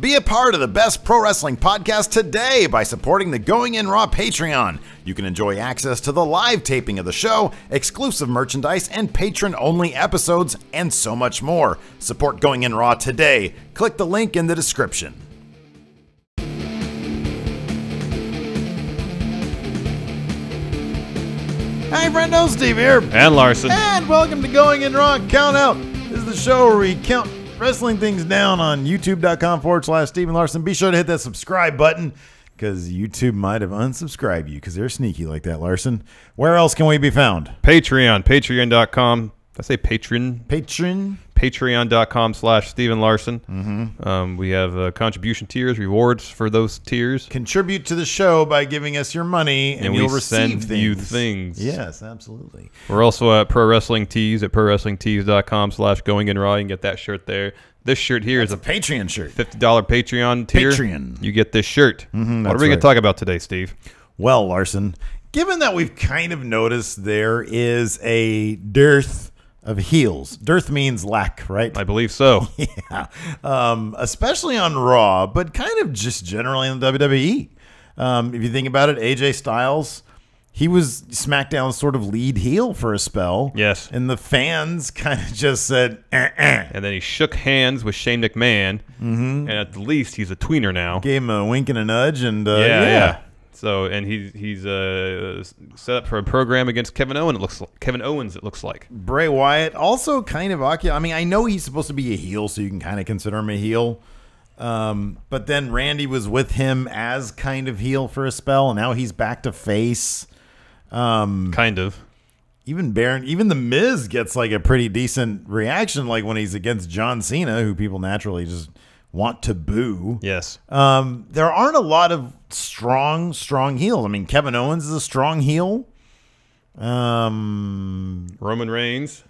Be a part of the best pro wrestling podcast today by supporting the Going In Raw Patreon. You can enjoy access to the live taping of the show, exclusive merchandise, and patron-only episodes, and so much more. Support Going In Raw today. Click the link in the description. Hey friendo, Steve here. And Larson. And welcome to Going In Raw Countout. This is the show where we count wrestling things down on youtube.com/Steven Larson. Be sure to hit that subscribe button because YouTube might have unsubscribed you because they're sneaky like that, Larson. Where else can we be found? Patreon. Patreon.com. Did I say patron? Patreon. Patreon.com/Steven Larson. We have contribution tiers, rewards for those tiers. Contribute to the show by giving us your money, and you'll receive you things. Yes, absolutely. We're also at Pro Wrestling Tees at ProWrestlingTees.com/GoingInRaw. You can get that shirt there. This shirt here is a Patreon shirt. $50 Patreon tier. Patreon. You get this shirt. What are we going to talk about today, Steve? Well, Larson, given that we've kind of noticed there is a dearth of heels. Dearth means lack, right? I believe so. Yeah. Especially on Raw, but kind of just generally in the WWE. If you think about it, AJ Styles, he was SmackDown's sort of lead heel for a spell. Yes. And the fans kind of just said, And then he shook hands with Shane McMahon. And at the least, he's a tweener now. Gave him a wink and a nudge. And yeah. So, and he's set up for a program against Kevin Owens. It looks like Bray Wyatt also kind of occupied. I mean, I know he's supposed to be a heel, so you can kind of consider him a heel. But then Randy was with him as kind of heel for a spell, and now he's back to face. Kind of. Even the Miz gets like a pretty decent reaction, like when he's against John Cena, who people naturally just want to boo. Yes. There aren't a lot of strong heels. I mean, Kevin Owens is a strong heel. Roman Reigns.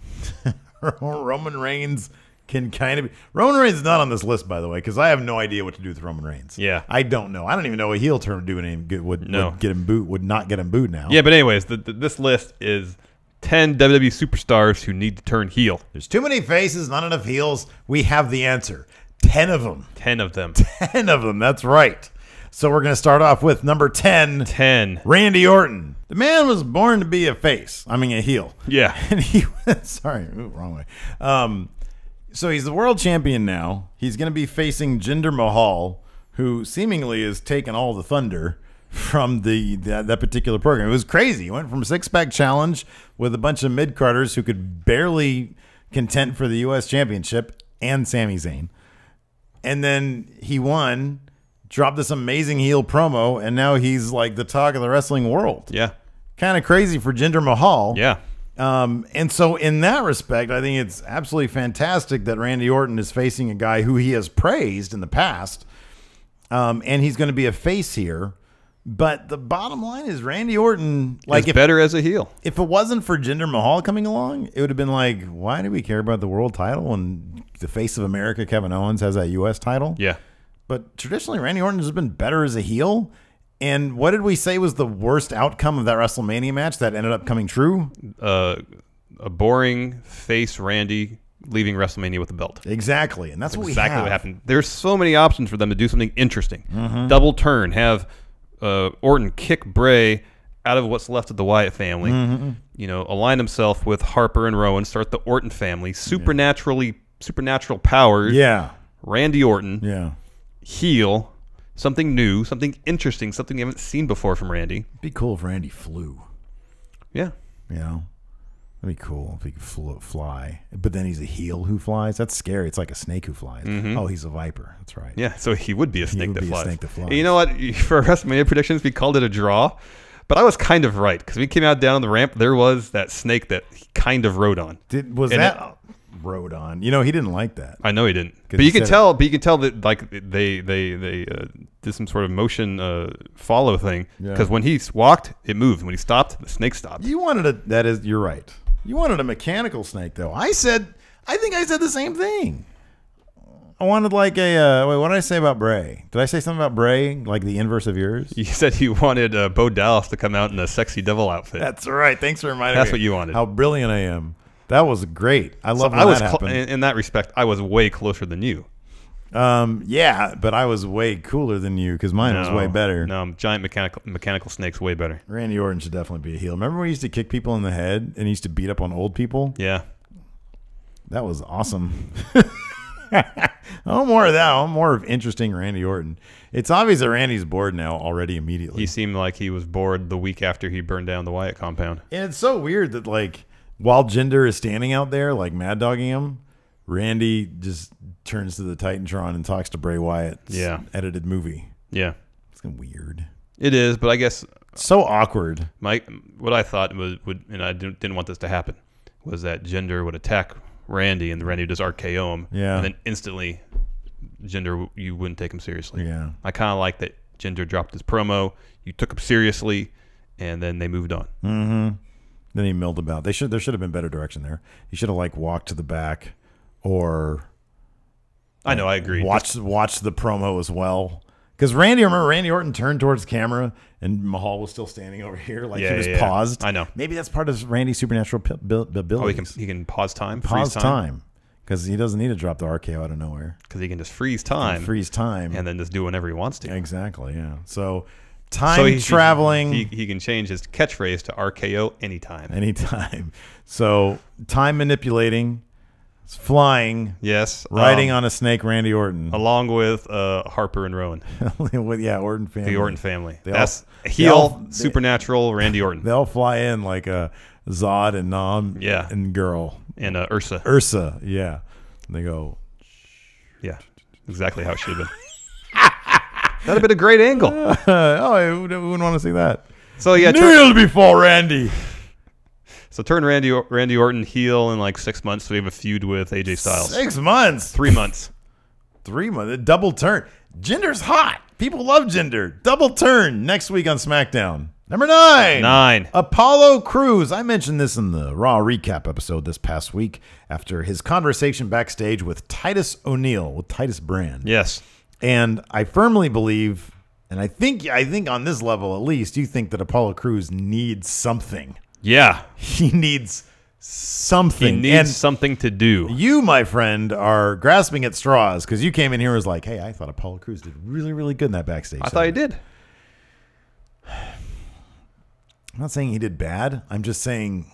Roman Reigns can kind of be. Roman Reigns is not on this list, by the way, because I have no idea what to do with Roman Reigns. Yeah. I don't know. I don't even know a heel turn doing any good would get him booed, would not get him booed now. Yeah, but anyways, this list is 10 WWE superstars who need to turn heel. There's too many faces, not enough heels. We have the answer. 10 of them. 10 of them. 10 of them. That's right. So we're going to start off with number 10. 10. Randy Orton. The man was born to be a face. I mean, a heel. Yeah. And he went, sorry, wrong way. So he's the world champion now. He's going to be facing Jinder Mahal, who seemingly has taken all the thunder from that particular program. It was crazy. He went from a six-pack challenge with a bunch of mid-carders who could barely contend for the U.S. Championship and Sami Zayn. And then he won, dropped this amazing heel promo, and now he's like the talk of the wrestling world. Yeah. Kind of crazy for Jinder Mahal. Yeah. And so in that respect, I think it's absolutely fantastic that Randy Orton is facing a guy who he has praised in the past. And he's going to be a face here. But the bottom line is Randy Orton, like, is better as a heel. If it wasn't for Jinder Mahal coming along, it would have been like, why do we care about the world title when the face of America, Kevin Owens, has that U.S. title? Yeah. But traditionally, Randy Orton has been better as a heel. And what did we say was the worst outcome of that WrestleMania match that ended up coming true? A boring face Randy leaving WrestleMania with the belt. Exactly. And that's what we have. Exactly what happened. There's so many options for them to do something interesting. Double turn. Have Orton kick Bray out of what's left of the Wyatt family. You know, align himself with Harper and Rowan. Start the Orton family. Supernatural powers. Yeah. Randy Orton. Yeah. Heel. Something new, something interesting, something you haven't seen before from Randy. It'd be cool if Randy flew. Yeah. You know? That'd be cool if he could fly. But then he's a heel who flies. That's scary. It's like a snake who flies. Oh, he's a viper. That's right. Yeah, so he would be a snake that flies. And you know what? For WrestleMania predictions, we called it a draw. But I was kind of right because we came out down on the ramp. There was that snake that he kind of rode on. Rode on? You know, he didn't like that. I know he didn't. But you can tell. But you can tell that like they did some sort of motion follow thing because when he walked, it moved. When he stopped, the snake stopped. You wanted you're right. You wanted a mechanical snake, though. I think I said the same thing. I wanted like a wait. What did I say about Bray? Did I say something about Bray, like the inverse of yours? You said you wanted Bo Dallas to come out in a sexy devil outfit. That's right. Thanks for reminding me. That's what you wanted. How brilliant I am. That was great. I love when that happened. In that respect, I was way closer than you. Yeah, but I was way cooler than you because mine was way better. No, giant mechanical snake's way better. Randy Orton should definitely be a heel. Remember when he used to kick people in the head and he used to beat up on old people? Yeah. That was awesome. I want more of that. I want more of interesting Randy Orton. It's obvious that Randy's bored now already immediately. He seemed like he was bored the week after he burned down the Wyatt compound. And it's so weird that, like, while Jinder is standing out there, like, mad-dogging him, Randy just turns to the Titantron and talks to Bray Wyatt's edited movie. Yeah. It's kind of weird. It is, but I guess... So awkward. What I thought and I didn't want this to happen, was that Jinder would attack Randy and Randy would just RKO him. Yeah. And then instantly, Jinder, you wouldn't take him seriously. Yeah. I kind of like that Jinder dropped his promo, you took him seriously, and then they moved on. Mm-hmm. Then he milled about. There should have been better direction there. He should have, like, walked to the back or... I know, I agree. Watch the promo as well. Because Randy Orton turned towards the camera and Mahal was still standing over here, like he was paused. I know. Maybe that's part of Randy's supernatural abilities. Oh, he can pause time, pause time, because he doesn't need to drop the RKO out of nowhere. Because he can just freeze time, and then just do whenever he wants to. Exactly. Yeah. So traveling. He can change his catchphrase to RKO anytime. Anytime. So time manipulating. Flying, yes, riding on a snake, Randy Orton, along with Harper and Rowan. Orton family. The Orton family. That's supernatural Randy Orton. They all fly in like a Zod and Nom, and Girl and Ursa. Ursa, yeah. And they go, yeah, exactly how it should have been. That'd have been a great angle. Who wouldn't want to see that? So yeah, kneel before Randy. So turn Randy Orton heel in like 6 months. So we have a feud with AJ Styles. 6 months. 3 months. 3 months. A double turn. Jinder's hot. People love Jinder. Double turn next week on SmackDown. Number 9. Apollo Crews. I mentioned this in the Raw recap episode this past week after his conversation backstage with Titus O'Neil, with Titus Brand. Yes. And I firmly believe, and I think on this level at least, you think that Apollo Crews needs something. Yeah. He needs something. He needs something to do. You, my friend, are grasping at straws because you came in here and was like, hey, I thought Apollo Crews did really, really good in that backstage. I thought he did. I'm not saying he did bad. I'm just saying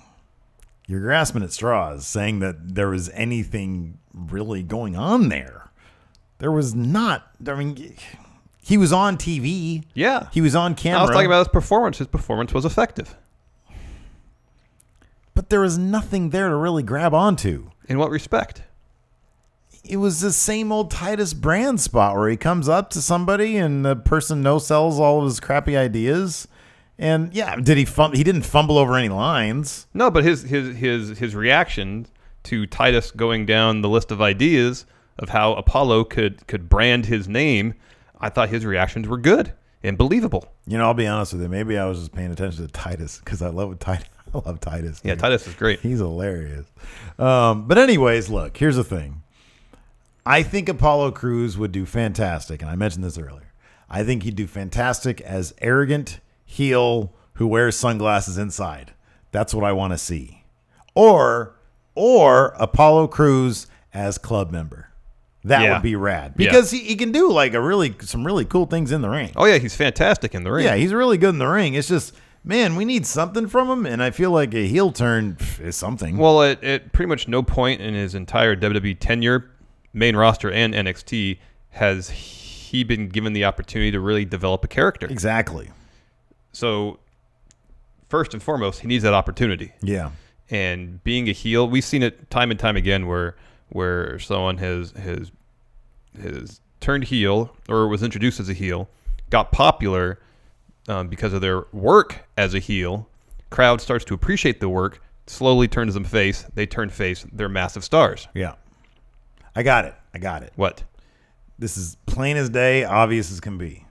you're grasping at straws, saying that there was anything really going on there. There was not. I mean, he was on TV. Yeah. He was on camera. I was talking about his performance. His performance was effective. But there was nothing there to really grab onto. In what respect? It was the same old Titus Brand spot where he comes up to somebody and the person no-sells all of his crappy ideas. And yeah, he didn't fumble over any lines. No, but his reaction to Titus going down the list of ideas of how Apollo could brand his name, I thought his reactions were good and believable. You know, I'll be honest with you. Maybe I was just paying attention to Titus because I love Titus. I love Titus. Yeah, Titus is great. He's hilarious. But anyways, look, here's the thing. I think Apollo Crews would do fantastic, and I mentioned this earlier. I think he'd do fantastic as arrogant heel who wears sunglasses inside. That's what I want to see. Or Apollo Crews as club member. That would be rad. Because he can do like some really cool things in the ring. Oh, yeah, he's fantastic in the ring. Yeah, he's really good in the ring. It's just... man, we need something from him, and I feel like a heel turn is something. Well, at pretty much no point in his entire WWE tenure, main roster and NXT, has he been given the opportunity to really develop a character. Exactly. So, first and foremost, he needs that opportunity. Yeah. And being a heel, we've seen it time and time again where someone has turned heel or was introduced as a heel, got popular, because of their work as a heel, crowd starts to appreciate the work, slowly turns them face. They turn face. They're massive stars. Yeah. I got it. What? This is plain as day, obvious as can be.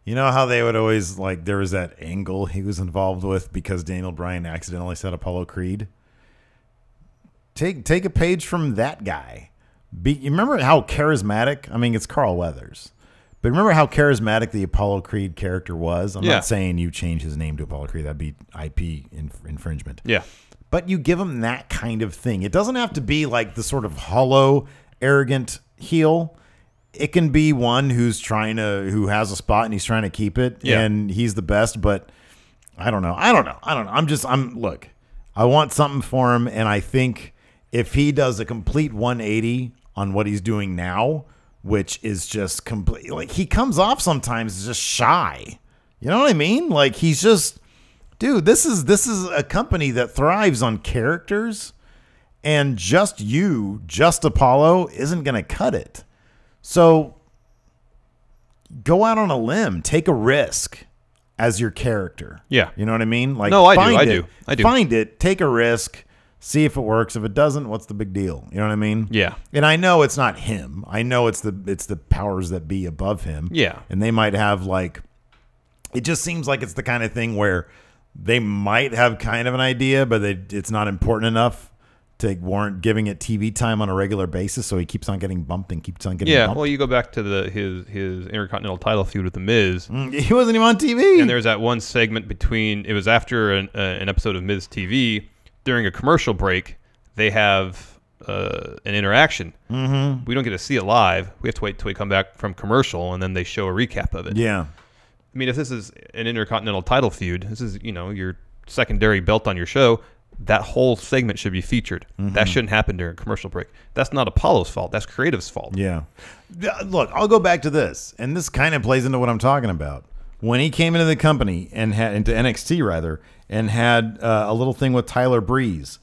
You know how they would always, like, there was that angle he was involved with because Daniel Bryan accidentally said Apollo Creed? Take a page from that guy. You remember how charismatic? I mean, it's Carl Weathers. But remember how charismatic the Apollo Creed character was? I'm not saying you change his name to Apollo Creed. That'd be IP infringement. Yeah. But you give him that kind of thing. It doesn't have to be like the sort of hollow, arrogant heel. it can be one who has a spot and he's trying to keep it, and he's the best. But I don't know. Look, I want something for him, and I think if he does a complete 180 on what he's doing now, which is just complete, like he comes off sometimes just shy. You know what I mean? Like he's just, dude, this is a company that thrives on characters, and just Apollo isn't going to cut it. So go out on a limb, take a risk as your character. Yeah. You know what I mean? Like, no, I do. Find it, take a risk, see if it works. If it doesn't, what's the big deal? You know what I mean? Yeah. And I know it's not him. I know it's the powers that be above him. Yeah. And they might have like, it just seems like it's the kind of thing where they might have kind of an idea, but it's not important enough to warrant giving it TV time on a regular basis. So he keeps on getting bumped and keeps on getting bumped. Yeah, well, you go back to his Intercontinental title feud with The Miz. He wasn't even on TV. And there's that one segment it was after an episode of Miz TV. During a commercial break, they have an interaction. Mm-hmm. We don't get to see it live. We have to wait till we come back from commercial, and then they show a recap of it. Yeah. I mean, if this is an Intercontinental title feud, this is, your secondary belt on your show, that whole segment should be featured. Mm-hmm. That shouldn't happen during a commercial break. That's not Apollo's fault. That's creative's fault. Yeah. Look, I'll go back to this, and this kind of plays into what I'm talking about. When he came into the company into NXT rather, and had a little thing with Tyler Breeze,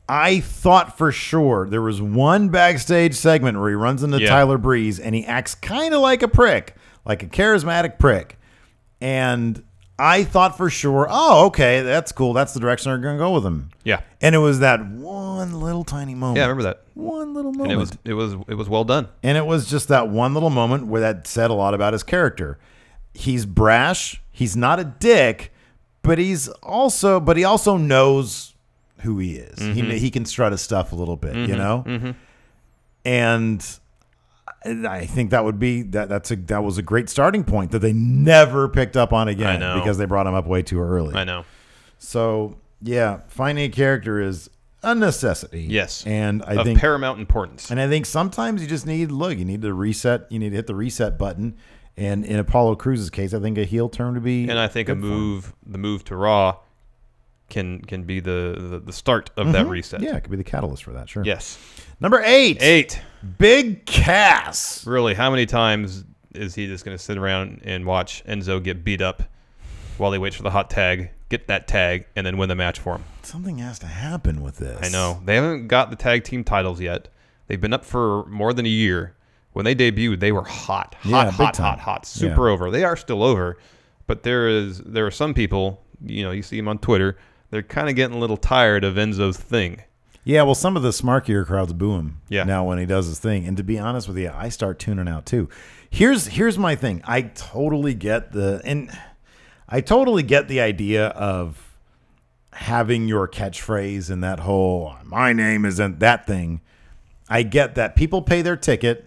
I thought for sure there was one backstage segment where he runs into Tyler Breeze and he acts kind of like a prick, like a charismatic prick. And I thought for sure, oh, okay, that's cool. That's the direction they're going to go with him. Yeah. And it was that one little tiny moment. Yeah, I remember that. One little moment. And it was well done. And it was just that one little moment where that said a lot about his character. He's brash. He's not a dick, but he also knows who he is. Mm-hmm. He can strut his stuff a little bit, you know? Mm-hmm. And I think that would be that was a great starting point that they never picked up on again because they brought him up way too early. I know. So yeah, finding a character is a necessity. Yes, and I of think paramount importance. And I think sometimes you just need to reset. You need to hit the reset button. And in Apollo Crews' case, I think a heel turn to be. And I think the move to Raw can be the start of that reset. Yeah, it could be the catalyst for that. Sure. Yes. Number 8. Big Cass. Really, how many times is he just going to sit around and watch Enzo get beat up while he waits for the hot tag, get that tag, and then win the match for him? Something has to happen with this. I know. They haven't got the tag team titles yet. They've been up for more than a year. When they debuted, they were hot, super over. They are still over, but there are some people, you see them on Twitter, they're kind of getting a little tired of Enzo's thing. Yeah, well, some of the smarkier crowds boo him now when he does his thing. And to be honest with you, I start tuning out too. Here's my thing. I totally get the idea of having your catchphrase and that whole "my name isn't that" thing. I get that. People pay their ticket.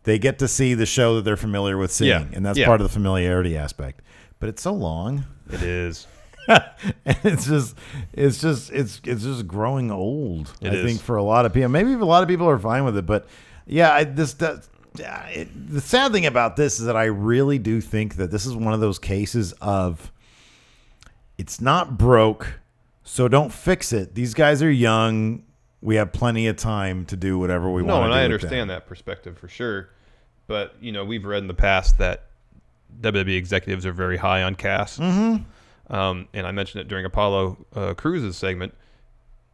They get to see the show that they're familiar with seeing, and that's part of the familiarity aspect. But it's so long. It is. And it's just growing old. I think for a lot of people. Maybe a lot of people are fine with it, but yeah, the sad thing about this is that I really do think that this is one of those cases of it's not broke, so don't fix it. These guys are young. We have plenty of time to do whatever we want to do. No, and I understand that perspective for sure. But, we've read in the past that WWE executives are very high on Cass. Mm-hmm. And I mentioned it during Apollo Crews' segment.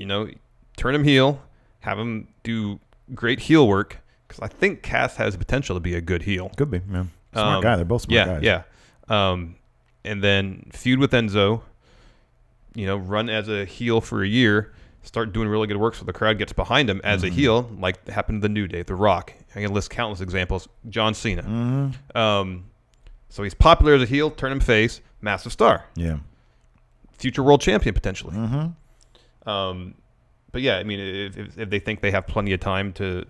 Turn him heel, have him do great heel work, because I think Cass has the potential to be a good heel. Could be, yeah. Smart guy. They're both smart guys. Yeah. And then feud with Enzo, run as a heel for a year, start doing really good work so the crowd gets behind him as a heel, like happened to The New Day, The Rock. I can list countless examples. John Cena. Mm-hmm. So he's popular as a heel, turn him face, massive star. Yeah. Future world champion, potentially. Mm-hmm. But yeah, I mean, if they think they have plenty of time to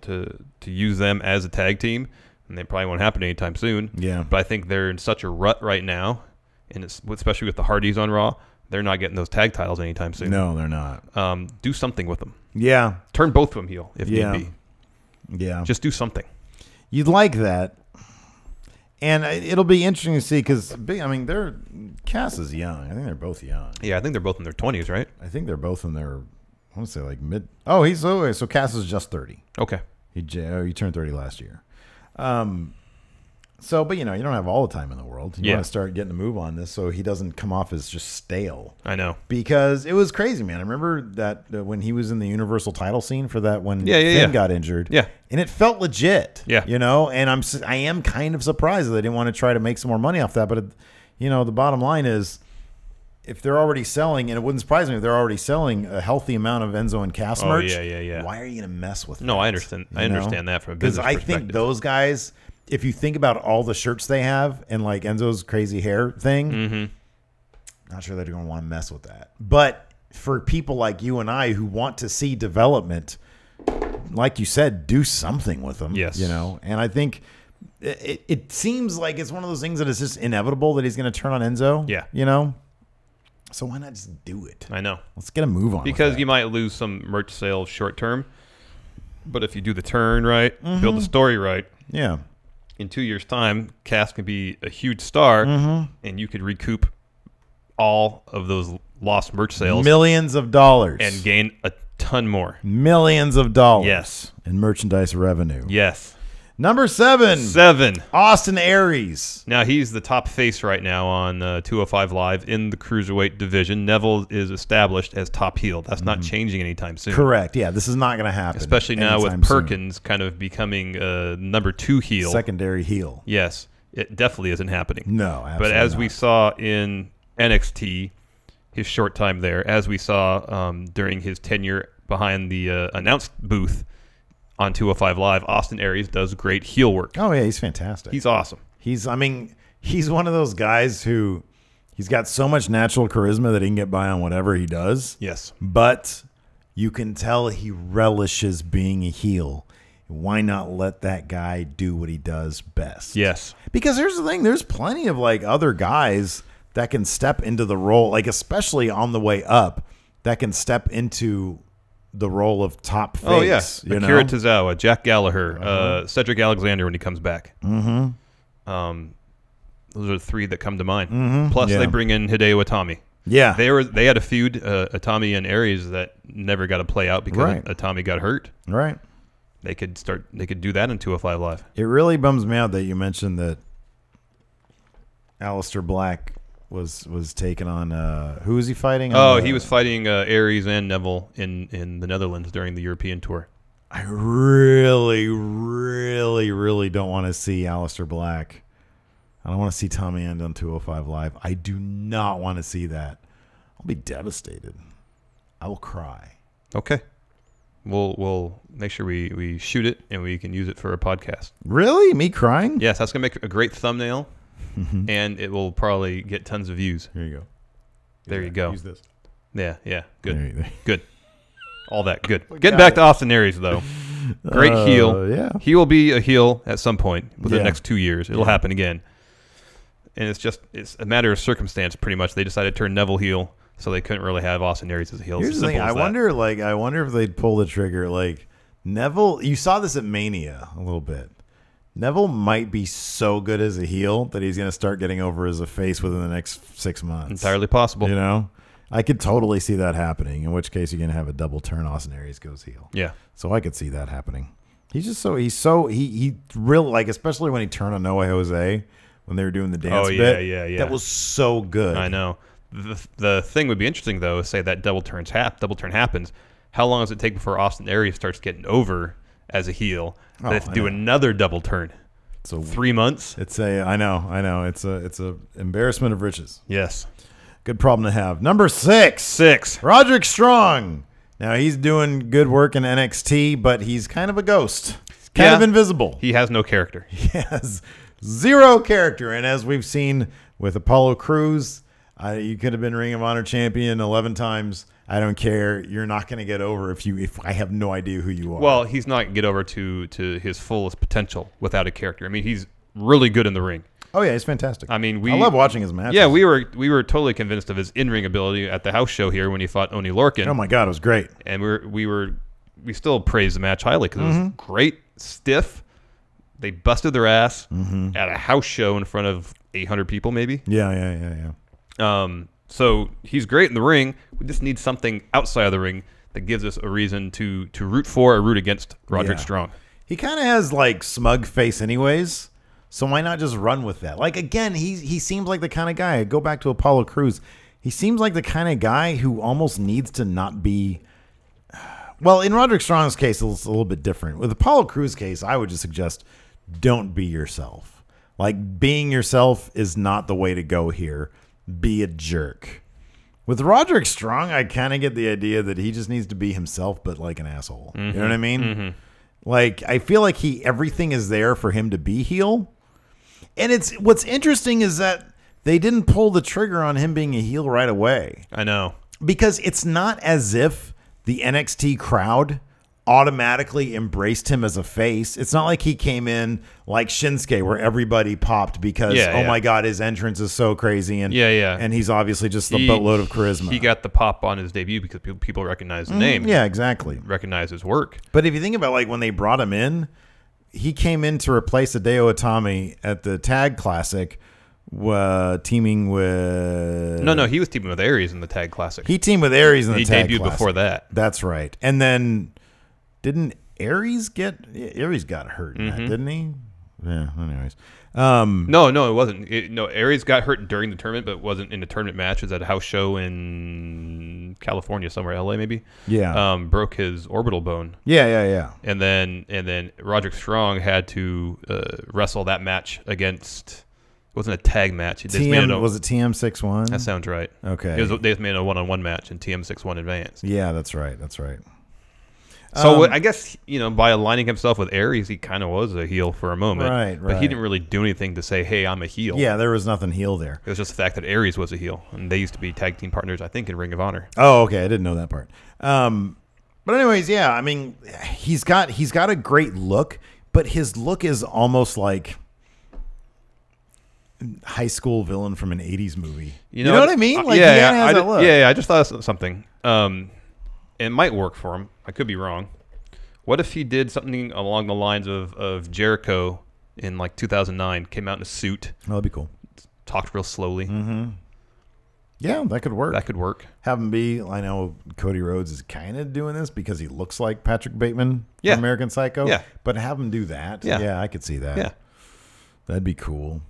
use them as a tag team, and they probably won't happen anytime soon. Yeah. But I think they're in such a rut right now, and especially with the Hardys on Raw, they're not getting those tag titles anytime soon. No, they're not. Do something with them. Yeah. Turn both of them heel if need be. Yeah. Just do something. You'd like that. And it'll be interesting to see because, I mean, Cass is young. I think they're both young. Yeah, I think they're both in their 20s, right? I think they're both in their, I want to say like mid. Oh, so Cass is just 30. Okay. He turned 30 last year. So, but you don't have all the time in the world. You want to start getting a move on this so he doesn't come off as just stale. I know. Because it was crazy, man. I remember that when he was in the Universal title scene for that when Finn got injured. Yeah. And it felt legit. Yeah. And I am kind of surprised that they didn't want to try to make some more money off that. But, the bottom line is if they're already selling, and it wouldn't surprise me if they're already selling a healthy amount of Enzo and Cass merch. Yeah. Why are you going to mess with that? No, I understand. I understand that from a business perspective. Because I think those guys, if you think about all the shirts they have and like Enzo's crazy hair thing, not sure they're going to want to mess with that. But for people like you and I who want to see development, like you said, do something with them. Yes. And I think it seems like it's one of those things that is just inevitable that he's going to turn on Enzo. Yeah. So why not just do it? I know. Let's get a move on. Because you might lose some merch sales short term, but if you do the turn right, build the story right. Yeah. In 2 years' time, Cass can be a huge star, and you could recoup all of those lost merch sales. Millions of dollars. And gain a ton more. Millions of dollars. Yes. In merchandise revenue. Yes. Number 7. 7. Austin Aries. Now, he's the top face right now on 205 Live in the Cruiserweight division. Neville is established as top heel. That's not changing anytime soon. Correct. Yeah, this is not going to happen. Especially now with Perkins kind of becoming number 2 heel. Secondary heel. Yes. It definitely isn't happening. No, absolutely But as not. we saw in NXT, his short time there, as we saw during his tenure behind the announced booth on 205 Live, Austin Aries does great heel work. Oh, yeah, he's fantastic. He's awesome. He's one of those guys who he's got so much natural charisma that he can get by on whatever he does. Yes. But you can tell he relishes being a heel. Why not let that guy do what he does best? Yes. Because here's the thing. There's plenty of like other guys that can step into the role, like especially on the way up, that can step into the role of top face. Oh, yeah. Akira Tozawa, Jack Gallagher, Cedric Alexander when he comes back. Those are the 3 that come to mind. Plus, they bring in Hideo Itami. Yeah. They had a feud, Itami and Aries, that never got to play out because Itami got hurt. Right. They could do that in 205 Live. It really bums me out that you mentioned that Aleister Black was taken on. Who was he fighting? He was fighting Aries and Neville in the Netherlands during the European tour. I really, really, really don't want to see Aleister Black. I don't want to see Tommy End on 205 Live. I do not want to see that. I'll be devastated. I will cry. Okay. We'll make sure we shoot it and we can use it for a podcast. Really? Me crying? Yes, that's going to make a great thumbnail. And it will probably get tons of views. Here you go. There you go. Use this. Yeah. Good. There. Good. All that. Good. Getting back to Austin Aries, though. Great heel. Yeah. He will be a heel at some point within the next 2 years. It'll happen again. And it's a matter of circumstance, pretty much. They decided to turn Neville heel, so they couldn't really have Austin Aries as a heel. Here's the thing. I wonder if they'd pull the trigger. Like, Neville, you saw this at Mania a little bit. Neville might be so good as a heel that he's going to start getting over as a face within the next 6 months. Entirely possible. I could totally see that happening, in which case you're going to have a double turn. Austin Aries goes heel. Yeah. So I could see that happening. He really, like, especially when he turned on No Way Jose when they were doing the dance bit. Yeah. That was so good. I know. The thing would be interesting, though, is say that double turn happens. How long does it take before Austin Aries starts getting over as a heel? They have to do another double turn. So 3 months. I know. It's a embarrassment of riches. Yes. Good problem to have. Number 6. Roderick Strong. Now he's doing good work in NXT, but he's kind of a ghost. He's kind of invisible. He has no character. He has zero character. And as we've seen with Apollo Crews, you could have been Ring of Honor champion 11 times. I don't care. You're not going to get over if I have no idea who you are. Well, he's not going to get over to his fullest potential without a character. I mean, he's really good in the ring. Oh yeah, he's fantastic. I mean, I love watching his matches. Yeah, we were totally convinced of his in-ring ability at the house show here when he fought Oney Lorcan. Oh my God, it was great. And we still praised the match highly because it was great, stiff, They busted their ass at a house show in front of 800 people, maybe. Yeah. So he's great in the ring. We just need something outside of the ring that gives us a reason to root for or root against Roderick Strong. He kind of has like smug face anyways, so why not just run with that? Like, again, he seems like the kind of guy. Go back to Apollo Crews. He seems like the kind of guy who almost needs to not be. Well, in Roderick Strong's case, it's a little bit different. With Apollo Crews' case, I would just suggest don't be yourself. Like, being yourself is not the way to go here. Be a jerk. With Roderick Strong, I kind of get the idea that he just needs to be himself, but like an asshole. You know what I mean? Like, I feel like everything is there for him to be heel. And what's interesting is that they didn't pull the trigger on him being a heel right away. I know. Because it's not as if the NXT crowd automatically embraced him as a face. It's not like he came in like Shinsuke where everybody popped because, oh my God, his entrance is so crazy. And and he's obviously just a boatload of charisma. He got the pop on his debut because people recognize the name. Yeah, exactly. Recognize his work. But if you think about like when they brought him in, he came in to replace Hideo Itami at the Tag Classic, teaming with... No, he was teaming with ARIES in the Tag Classic. He teamed with ARIES in the Tag Classic. He debuted before that. That's right. And then didn't ARIES got hurt in that, didn't he? Yeah, anyways. No, it wasn't. ARIES got hurt during the tournament, but wasn't in the tournament match. It was at a house show in California, somewhere, LA maybe. Yeah. Broke his orbital bone. Yeah. And then Roderick Strong had to wrestle that match against... It wasn't a tag match. Was it TM61? That sounds right. Okay. They made a one-on-one match, and TM61 advanced. Yeah, that's right. So I guess, by aligning himself with ARIES, he kind of was a heel for a moment. Right. But he didn't really do anything to say, hey, I'm a heel. Yeah, there was nothing heel there. It was just the fact that ARIES was a heel, and they used to be tag team partners, I think, in Ring of Honor. Oh, okay. I didn't know that part. But anyways, yeah, I mean, he's got a great look, but his look is almost like high school villain from an 80s movie. You know what I mean? Like, I just thought of something. It might work for him. I could be wrong. What if he did something along the lines of Jericho in like 2009, came out in a suit. Oh, that'd be cool. Talked real slowly. Yeah, that could work. Have him be, I know Cody Rhodes is kind of doing this because he looks like Patrick Bateman from American Psycho. Yeah. But have him do that. Yeah, I could see that. Yeah. That'd be cool.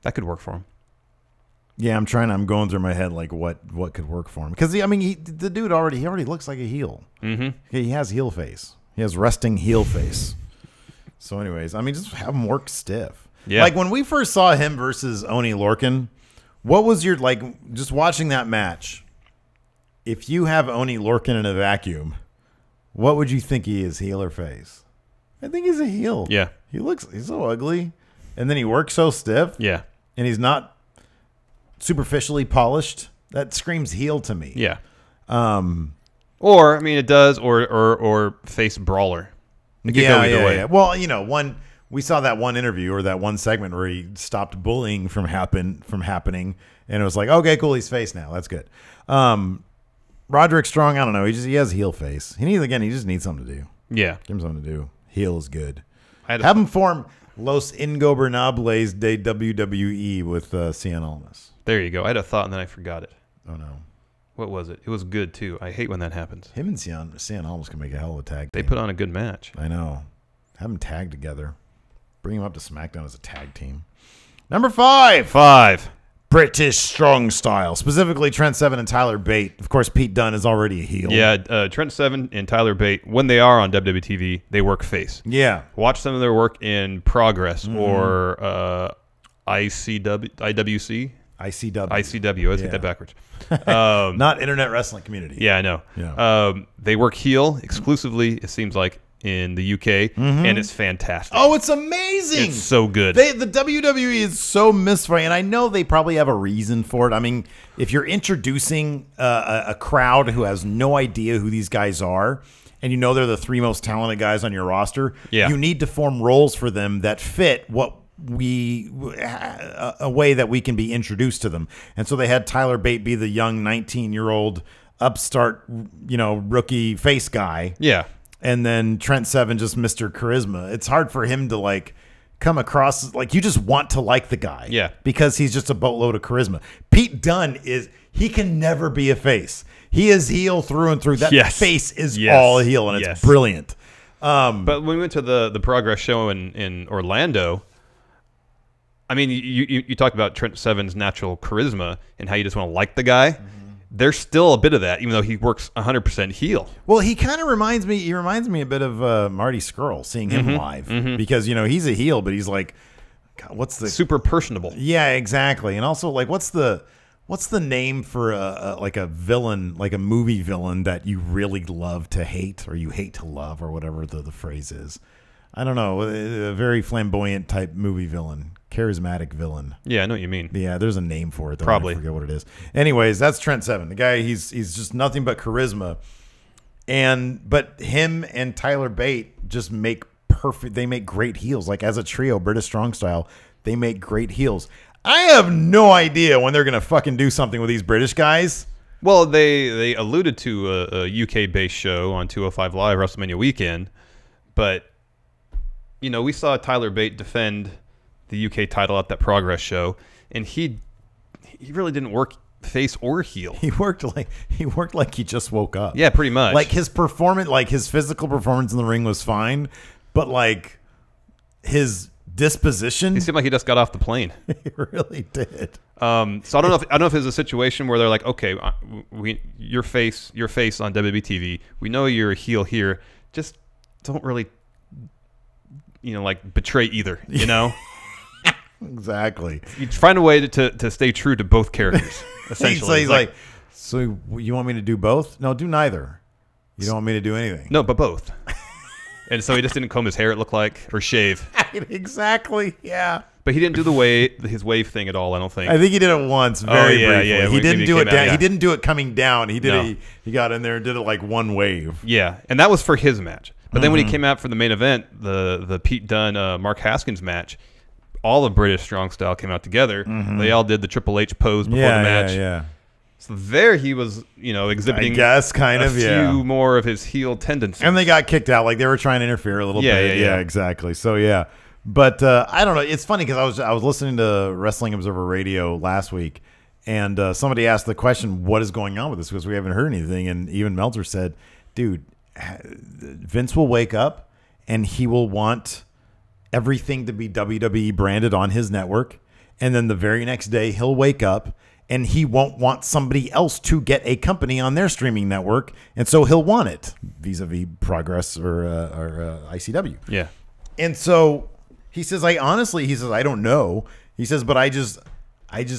That could work for him. Yeah, I'm going through my head like what could work for him, because I mean the dude already looks like a heel. He has heel face. He has resting heel face. So, anyways, I mean, just have him work stiff. Yeah. Like when we first saw him versus Oney Lorcan, what was your just watching that match? If you have Oney Lorcan in a vacuum, what would you think he is, heel or face? I think he's a heel. Yeah, he's so ugly, and then he works so stiff. Yeah. And he's not superficially polished. That screams heel to me. Yeah. Or I mean, it does. Or face brawler. It could go either way. Yeah. Well, we saw that one interview or that one segment where he stopped bullying from happening, and it was like, okay, cool, he's face now. That's good. Roderick Strong, I don't know. He has heel face. He just needs something to do. Yeah. Give him something to do. Heel is good. Have him form Los Ingobernables de WWE with CN Almas. There you go. I had a thought and then I forgot it. Oh, no. What was it? It was good, too. I hate when that happens. Him and CN Almas can make a hell of a tag team. They put on a good match. I know. Have them tag together. Bring them up to SmackDown as a tag team. Number 5. British Strong Style. Specifically, Trent Seven and Tyler Bate. Of course, Pete Dunne is already a heel. Yeah, Trent Seven and Tyler Bate, when they are on WWE TV, they work face. Yeah. Watch some of their work in Progress or IWC. ICW. I always get that backwards. Not Internet Wrestling Community. Yeah, I know. Yeah. They work heel exclusively, it seems like, in the UK, and it's fantastic. Oh, it's amazing. It's so good. The WWE is so misfiring, and I know they probably have a reason for it. I mean, if you're introducing a crowd who has no idea who these guys are, and you know they're the 3 most talented guys on your roster, you need to form roles for them that fit a way that we can be introduced to them. And so they had Tyler Bate be the young 19-year-old upstart, rookie face guy. Yeah. and then Trent Seven just Mr. Charisma. It's hard for him to like come across like you just want to like the guy. Yeah. Because he's just a boatload of charisma. Pete Dunne he can never be a face. He is heel through and through. That face is all heel, and it's brilliant. But when we went to the Progress show in Orlando, I mean, you talked about Trent Seven's natural charisma and how you just want to like the guy. There's still a bit of that, even though he works 100% heel. Well, he kind of reminds me a bit of Marty Scurll, seeing him live. Because, you know, he's a heel, but he's like, God, what's the... Super personable. Yeah, exactly. And also, like, what's the name for like a villain, like a movie villain that you really love to hate, or you hate to love, or whatever the phrase is? I don't know. A very flamboyant type movie villain. Charismatic villain. Yeah, I know what you mean. Yeah, there's a name for it. Though. Probably. I forget what it is. Anyways, that's Trent Seven. The guy, he's just nothing but charisma. But him and Tyler Bate just make they make great heels. Like as a trio, British Strong Style, they make great heels. I have no idea when they're going to fucking do something with these British guys. Well, they alluded to a UK-based show on 205 Live WrestleMania weekend, but you know, we saw Tyler Bate defend the UK title at that Progress show, and he really didn't work face or heel. He worked like he just woke up. Yeah, pretty much. Like his performance, like his physical performance in the ring was fine, but like his disposition, he seemed like he just got off the plane. He really did. So I don't know if it's a situation where they're like, okay, your face on WWE TV, we know you're a heel here, just don't really, you know, like betray either, you know. Exactly. You find a way to stay true to both characters. Essentially, he's like, so you want me to do both? No, do neither. You don't want me to do anything? No, but both. And so he just didn't comb his hair, it looked like, or shave. Exactly. Yeah. But he didn't do his wave thing at all. I don't think. I think he did it once, very briefly. Yeah. He didn't do it down. Yeah. He didn't do it coming down. He did. He got in there and did it like one wave. Yeah, and that was for his match. But then when he came out for the main event, the Pete Dunne Mark Haskins match, all of British Strong Style came out together. They all did the Triple H pose before the match. Yeah. So there he was, you know, exhibiting, I guess, kind of, a few more of his heel tendencies. And they got kicked out, like they were trying to interfere a little bit. Yeah, exactly. So yeah, but I don't know. It's funny because I was listening to Wrestling Observer Radio last week, and somebody asked the question, "What is going on with this?" Because we haven't heard anything, and even Meltzer said, "Dude, Vince will wake up and he will want everything to be WWE branded on his network, and then the very next day he'll wake up and he won't want somebody else to get a company on their streaming network, and so he'll want it vis-a-vis Progress or ICW." Yeah. And so he says, I don't know. He says, but I just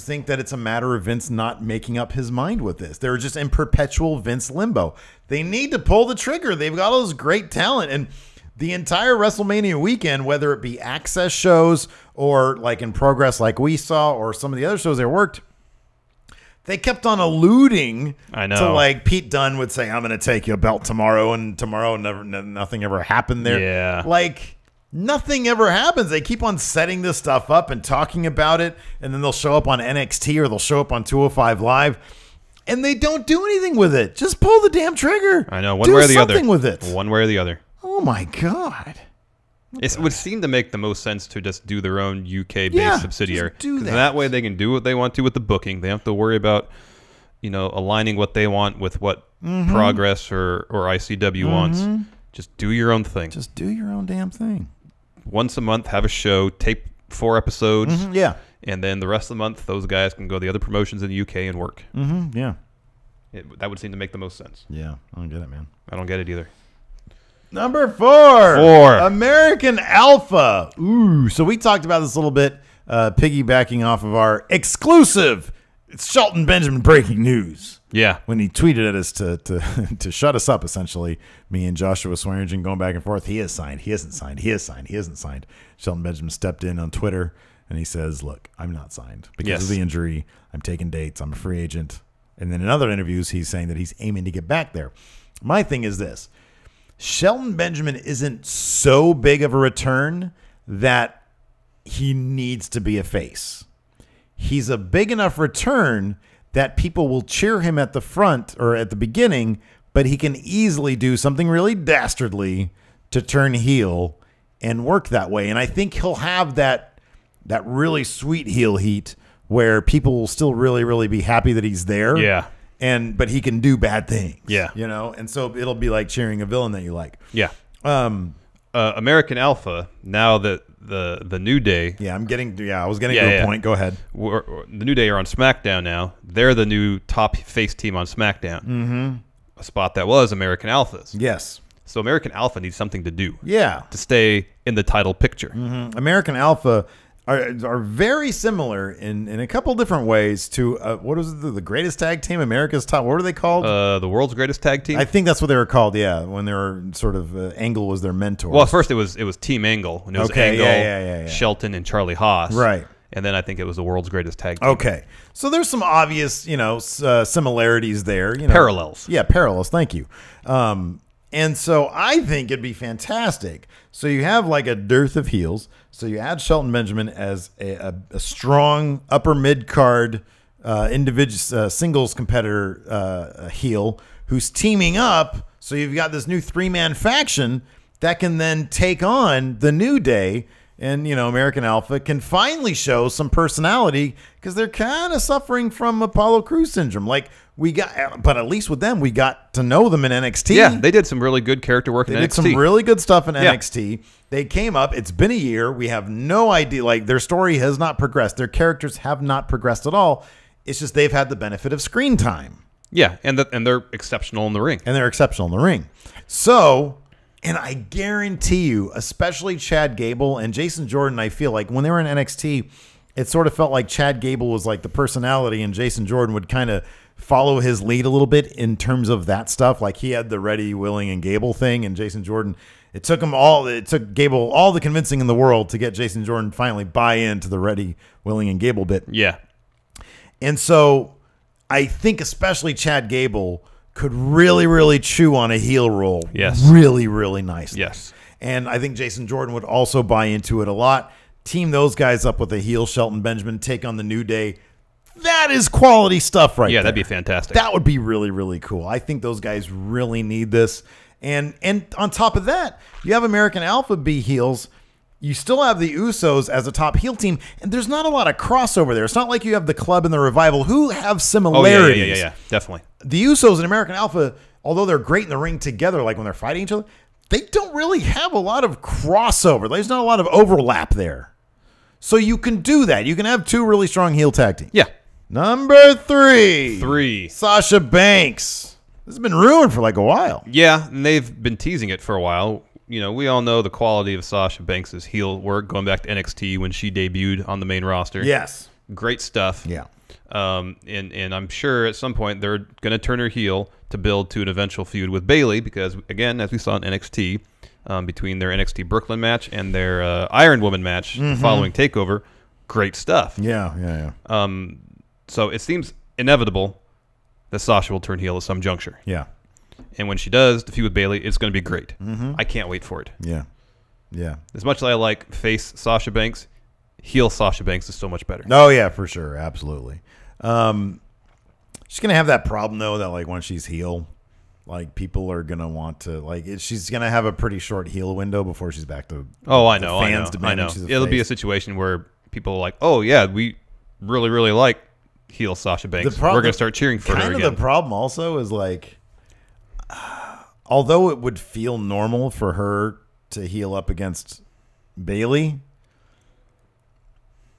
think that it's a matter of Vince not making up his mind with this. They're just in perpetual Vince limbo. They need to pull the trigger. They've got all this great talent, and the entire WrestleMania weekend, whether it be access shows or like in Progress like we saw or some of the other shows they worked, they kept on alluding to like Pete Dunne would say, "I'm going to take you a belt tomorrow," and tomorrow nothing ever happened there. Yeah. Like nothing ever happens. They keep on setting this stuff up and talking about it, and then they'll show up on NXT or they'll show up on 205 Live, and they don't do anything with it. Just pull the damn trigger. I know, one way or the other. Do something with it. One way or the other. Oh my God. It would seem to make the most sense to just do their own UK-based subsidiary. Just do that. That way they can do what they want to with the booking. They don't have to worry about, you know, aligning what they want with what Progress or ICW wants. Just do your own thing. Just do your own damn thing. Once a month, have a show, tape 4 episodes. Yeah. And then the rest of the month, those guys can go to the other promotions in the UK and work. Yeah. That would seem to make the most sense. Yeah. I don't get it, man. I don't get it either. Number 4. American Alpha. Ooh. So we talked about this a little bit, piggybacking off of our exclusive It's Shelton Benjamin breaking news. Yeah. When he tweeted at us to shut us up, essentially, me and Joshua Swearingen going back and forth. He has signed. He hasn't signed. He has signed. He hasn't signed. Shelton Benjamin stepped in on Twitter and he says, look, I'm not signed because of the injury. I'm taking dates. I'm a free agent. And then in other interviews, he's saying that he's aiming to get back there. My thing is this. Shelton Benjamin isn't so big of a return that he needs to be a face. He's a big enough return that people will cheer him at the front or at the beginning, but he can easily do something really dastardly to turn heel and work that way. And I think he'll have that really sweet heel heat where people will still really, really be happy that he's there. Yeah. But he can do bad things. Yeah. You know, and so it'll be like cheering a villain that you like. Yeah. American Alpha, now that the New Day. Yeah, I was getting to a point. Go ahead. The New Day are on SmackDown now. They're the new top face team on SmackDown. Mm-hmm. A spot that was American Alpha's. Yes. So American Alpha needs something to do. Yeah. To stay in the title picture. Mm-hmm. American Alpha are very similar in a couple different ways to what was the greatest tag team, America's Top? What were they called? The world's greatest tag team. I think that's what they were called. Yeah, when they were sort of Angle was their mentor. Well, at first it was Team Angle, and it was Angle, Shelton, and Charlie Haas. Right. And then I think it was the world's greatest tag team. Okay, so there's some obvious similarities there. Parallels. Yeah, parallels. Thank you. And so I think it'd be fantastic. So you have like a dearth of heels. So you add Shelton Benjamin as a strong upper mid card individual singles competitor heel who's teaming up. So you've got this new 3-man faction that can then take on the New Day. And, American Alpha can finally show some personality because they're kind of suffering from Apollo Crews syndrome. But at least with them, we got to know them in NXT. Yeah, they did some really good character work in NXT. They did some really good stuff in NXT. They came up. It's been a year. We have no idea. Their story has not progressed. Their characters have not progressed at all. It's just they've had the benefit of screen time. Yeah, and they're exceptional in the ring. So... And I guarantee you, especially Chad Gable and Jason Jordan, I feel like when they were in NXT, it sort of felt like Chad Gable was like the personality and Jason Jordan would kind of follow his lead a little bit in terms of that stuff. Like he had the Ready, Willing, and Gable thing, and Jason Jordan, it took Gable all the convincing in the world to get Jason Jordan finally buy into the Ready, Willing, and Gable bit. Yeah. And so I think especially Chad Gable could really, really chew on a heel role. Yes. Really, really nicely. Yes. And I think Jason Jordan would also buy into it a lot. Team those guys up with a heel Shelton Benjamin, take on the New Day. That is quality stuff right there. Yeah, that'd be fantastic. That would be really, really cool. I think those guys really need this. And on top of that, you have American Alpha be heels. You still have the Usos as a top heel team, and there's not a lot of crossover there. It's not like you have the Club and the Revival who have similarities. Oh, yeah, definitely. The Usos and American Alpha, although they're great in the ring together, like when they're fighting each other, they don't really have a lot of crossover. There's not a lot of overlap there. So you can do that. You can have two really strong heel tag teams. Yeah. Number 3. Sasha Banks. This has been ruined for like a while. Yeah, and they've been teasing it for a while. We all know the quality of Sasha Banks' heel work going back to NXT when she debuted on the main roster. Yes. Great stuff. Yeah. And I'm sure at some point they're going to turn her heel to build to an eventual feud with Bayley because, again, as we saw in NXT, between their NXT Brooklyn match and their Iron Woman match following TakeOver, great stuff. Yeah. So it seems inevitable that Sasha will turn heel at some juncture. Yeah. And when she does, the feud with Bayley, it's going to be great. I can't wait for it. Yeah. As much as I like face Sasha Banks, heel Sasha Banks is so much better. Oh, yeah, for sure. Absolutely. She's going to have that problem, though, that like when she's heel, like people are going to want to, she's going to have a pretty short heel window before she's back to fans demanding she's a It'll be a situation where people are like, oh, yeah, we really, really like heel Sasha Banks. We're going to start cheering for her again. Kind of the problem also is although it would feel normal for her to heel up against Bayley,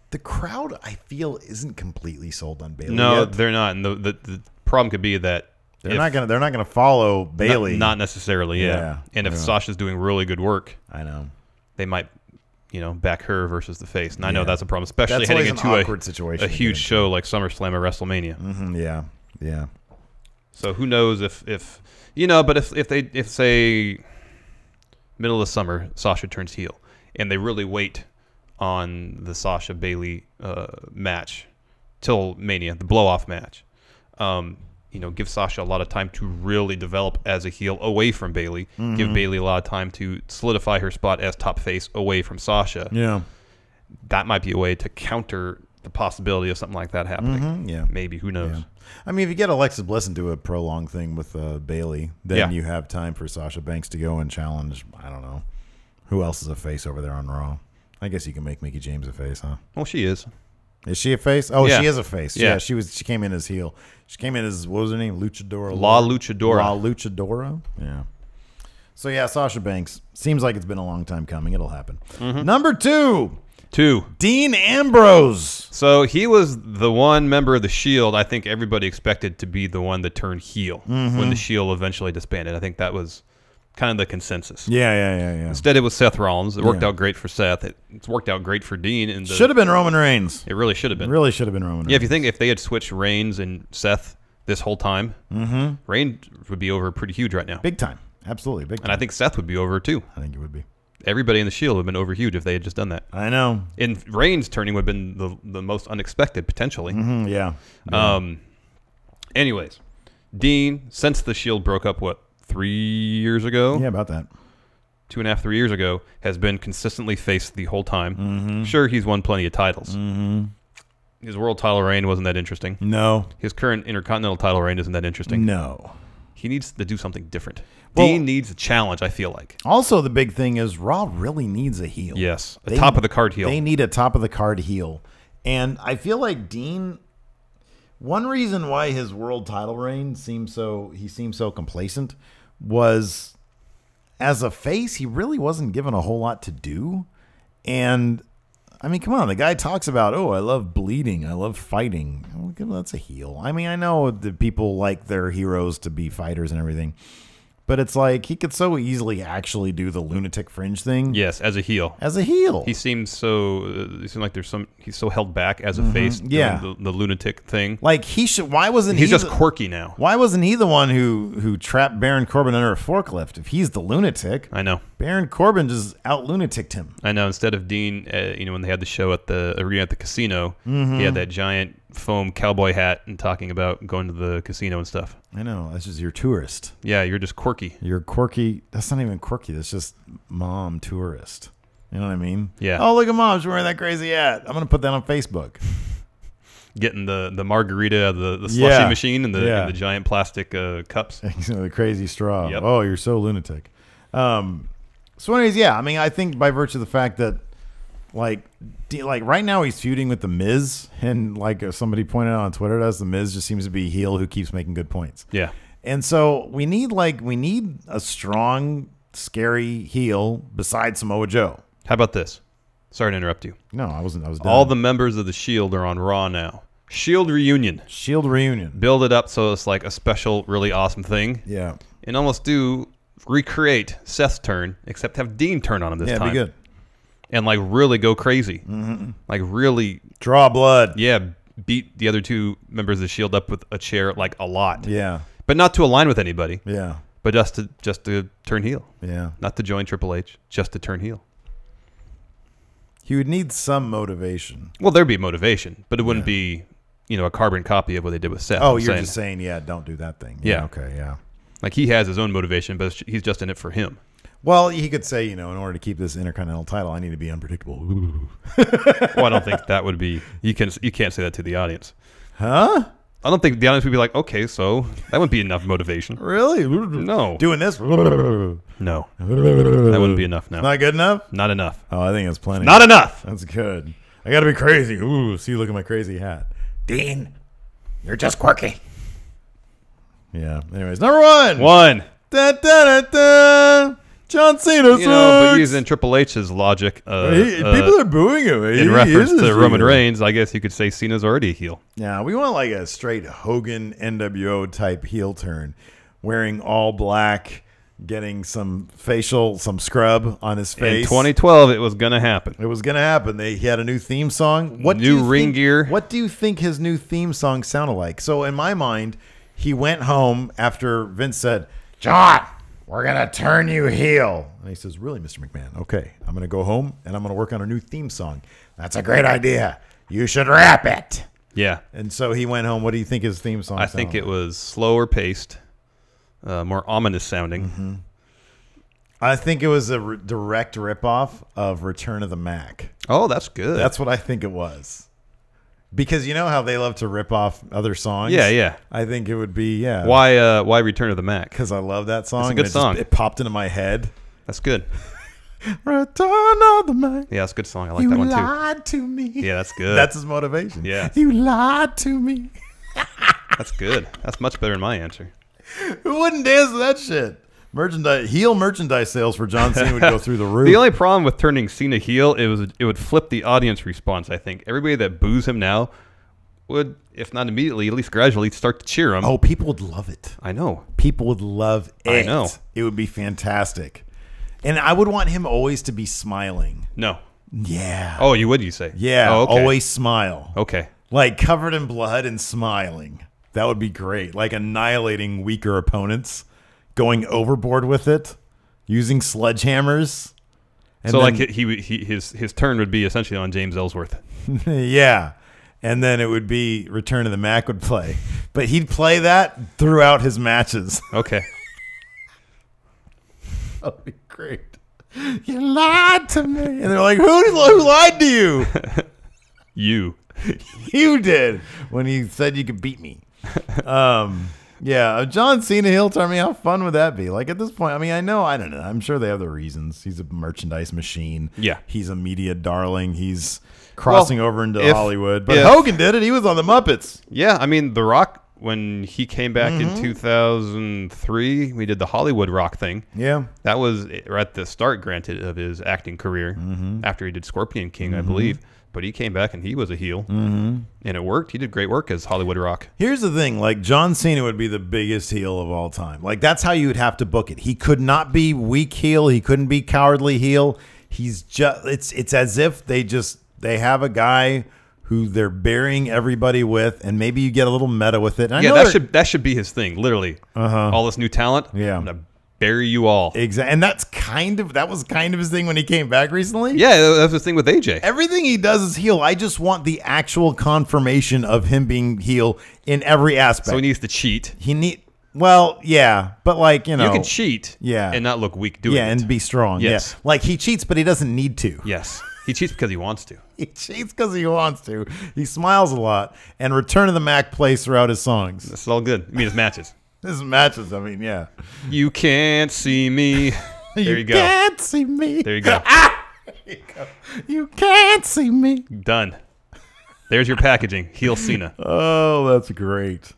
the crowd, I feel, isn't completely sold on Bayley. No, yet. They're not. And the problem could be that they're not gonna follow Bayley. Not necessarily, yeah. And if Sasha's doing really good work, I know they might, back her versus the face. And I know that's a problem, especially heading into a huge show like SummerSlam or WrestleMania. Yeah. So who knows if but if say middle of the summer Sasha turns heel and they really wait on the Sasha Bayley match till Mania, the blow-off match, give Sasha a lot of time to really develop as a heel away from Bayley, give Bayley a lot of time to solidify her spot as top face away from Sasha. Yeah. That might be a way to counter the possibility of something like that happening. Yeah. Maybe. Who knows? Yeah. I mean, if you get Alexa Bliss into a prolonged thing with Bailey, then Yeah. you have time for Sasha Banks to go and challenge, I don't know, who else is a face over there on Raw. I guess you can make Mickie James a face, huh? Well, she is. Is she a face? Oh, Yeah. she is a face. Yeah. Yeah, she came in as heel. She came in as, what was her name? Luchadora. La Luchadora. La Luchadora. Yeah. So, yeah, Sasha Banks. Seems like it's been a long time coming. It'll happen. Number 2. 2. Dean Ambrose. So he was the one member of the Shield I think everybody expected to be the one that turned heel when the Shield eventually disbanded. I think that was kind of the consensus. Yeah. Instead, it was Seth Rollins. It worked Yeah. out great for Seth. It's worked out great for Dean. And Should have been Roman Reigns. It really should have been. Really should have been Roman Reigns. Yeah, if you think if they had switched Reigns and Seth this whole time, Reigns would be over pretty huge right now. Big time. Absolutely. Big time. And I think Seth would be over too. I think it would be. Everybody in the Shield would have been over huge if they had just done that. I know. And Reigns turning would have been the most unexpected, potentially. Yeah. Anyways, Dean, since the Shield broke up, 3 years ago? Yeah, about that. 2.5, 3 years ago, has been consistently faced the whole time. Sure, he's won plenty of titles. His world title reign wasn't that interesting. No. His current Intercontinental title reign isn't that interesting. No. He needs to do something different. Well, Dean needs a challenge, I feel like. Also, the big thing is Raw really needs a heel. Yes, a top of the card heel. They need a top of the card heel. And I feel like Dean, one reason why his world title reign seemed so complacent was as a face, he really wasn't given a whole lot to do. And I mean, come on, the guy talks about, I love bleeding, I love fighting. Well, that's a heel. I mean, I know that people like their heroes to be fighters and everything, but it's like he could so easily actually do the lunatic fringe thing. Yes, as a heel. As a heel. He seems so. He seems like he's so held back as a face. Yeah. Doing the lunatic thing. Like he should. Why wasn't He's he? just quirky now. Why wasn't he the one who trapped Baron Corbin under a forklift? If he's the lunatic, I know. Baron Corbin just out lunaticked him. I know. Instead of Dean, when they had the show at the arena at the casino, he had that giant foam cowboy hat and talking about going to the casino and stuff. I know. That's just your tourist. Yeah, you're just quirky. You're quirky. That's not even quirky. That's just mom tourist. You know what I mean? Yeah. Oh, look at mom. She's wearing that crazy hat. I'm going to put that on Facebook. Getting the margarita, the slushy machine, and the giant plastic cups. The crazy straw. Yep. Oh, you're so lunatic. So anyways, yeah. I mean, I think by virtue of the fact that like right now he's feuding with the Miz, and like somebody pointed out on Twitter, the Miz just seems to be a heel who keeps making good points. Yeah. And so we need a strong, scary heel besides Samoa Joe. How about this? Sorry to interrupt you. No, I wasn't. I was done. All the members of the Shield are on Raw now. Shield reunion. Shield reunion. Build it up so it's like a special, really awesome thing. Yeah. And almost recreate Seth's turn, except have Dean turn on him this time. Yeah, be good. And like really go crazy. Like really draw blood. Yeah, beat the other two members of the Shield up with a chair like a lot. Yeah. But not to align with anybody. Yeah. But just to turn heel. Yeah. Not to join Triple H, just to turn heel. He would need some motivation. Well, there'd be motivation, but it wouldn't be, a carbon copy of what they did with Seth. Oh, you're just saying, don't do that thing. Yeah. Okay, yeah. Like he has his own motivation, but he's just in it for him. Well, he could say, in order to keep this Intercontinental title, I need to be unpredictable. Well, I don't think that would be. You can't say that to the audience. Huh? I don't think the audience would be like, okay, so that wouldn't be enough motivation. Really? No. Doing this? No. That wouldn't be enough now. Not good enough? Not enough. Oh, I think that's plenty. Not enough. That's good. I got to be crazy. Ooh, see, look at my crazy hat. Dean, you're just quirky. Yeah. Anyways, number one. One. Da, da, da, da. John Cena sucks. But using Triple H's logic, people are booing him. In reference to Roman Reigns, I guess you could say Cena's already a heel. Yeah, we want like a straight Hogan NWO type heel turn, wearing all black, getting some scrub on his face. In 2012, it was gonna happen. It was gonna happen. He had a new theme song. New ring gear. What do you think his new theme song sounded like? So in my mind, he went home after Vince said, "John, we're going to turn you heel." And he says, "Really, Mr. McMahon? Okay, I'm going to go home and I'm going to work on a new theme song." "That's a great idea. You should rap it." Yeah. And so he went home. What do you think his theme song I think it was slower paced, more ominous sounding. Mm-hmm. I think it was a direct ripoff of Return of the Mac. Oh, that's good. That's what I think it was. Because you know how they love to rip off other songs? Yeah, yeah. I think it would be, yeah. Why Return of the Mac? Because I love that song. It's a good song. It popped into my head. That's good. Return of the Mac. Yeah, that's a good song. I like that one too. You lied to me. Yeah, that's good. That's his motivation. Yeah. You lied to me. That's good. That's much better than my answer. Who wouldn't dance to that shit? Heel merchandise sales for John Cena would go through the roof. The only problem with turning Cena heel, it would flip the audience response, I think. Everybody that boos him now would, if not immediately, at least gradually start to cheer him. Oh, people would love it. I know. People would love it. I know. It would be fantastic. And I would want him always to be smiling. No. Yeah. Oh, you would, you say? Yeah. Oh, okay. Always smile. Okay. Like covered in blood and smiling. That would be great. Like annihilating weaker opponents, going overboard with it, using sledgehammers. And so then, like his turn would be essentially on James Ellsworth. yeah. And then it would be Return of the Mac would play. But he'd play that throughout his matches. Okay. That would be great. You lied to me. And they're like, who lied to you? You. You did when he said you could beat me. Yeah, John Cena heel turn. I mean, how fun would that be? Like at this point, I mean, I don't know. I'm sure they have their reasons. He's a merchandise machine. Yeah. He's a media darling. He's crossing over into if- Hollywood. But if- Hogan did it. He was on the Muppets. Yeah, I mean, The Rock, when he came back in 2003, we did the Hollywood Rock thing. Yeah. That was right at the start, granted, of his acting career after he did Scorpion King, I believe. But he came back and he was a heel. And it worked. He did great work as Hollywood Rock. Here's the thing. Like, John Cena would be the biggest heel of all time. Like, that's how you would have to book it. He could not be weak heel. He couldn't be cowardly heel. He's just, it's as if they have a guy who they're burying everybody with, and maybe you get a little meta with it. And I Yeah, know that should be his thing, literally. All this new talent. Yeah. I'm going to bury you all. Exactly. And that was kind of his thing when he came back recently. Yeah, that was the thing with AJ. Everything he does is heel. I just want the actual confirmation of him being heel in every aspect. So he needs to cheat. Well, yeah, but like, you know. You can cheat and not look weak doing it. Yeah, and be strong. Yes. Yeah. Like he cheats, but he doesn't need to. Yes. He cheats because he wants to. He cheats because he wants to. He smiles a lot. And Return of the Mac plays throughout his songs. That's all good. I mean, his matches. His matches, I mean, yeah. You can't see me. There you go. You can't see me. There you go. There you go. You can't see me. Done. There's your packaging. Heel Cena. Oh, that's great.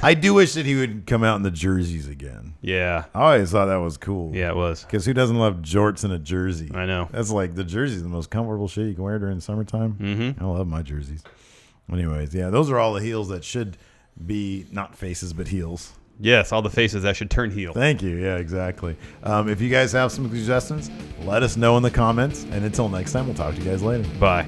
I do wish that he would come out in the jerseys again. Yeah. I always thought that was cool. Yeah, it was. Because who doesn't love jorts in a jersey? I know. That's like the jersey's the most comfortable shit you can wear during the summertime. I love my jerseys. Anyways, yeah, those are all the heels that should be not faces but heels. Yes, all the faces that should turn heel. Thank you. Yeah, exactly. If you guys have some suggestions, let us know in the comments. And until next time, we'll talk to you guys later. Bye.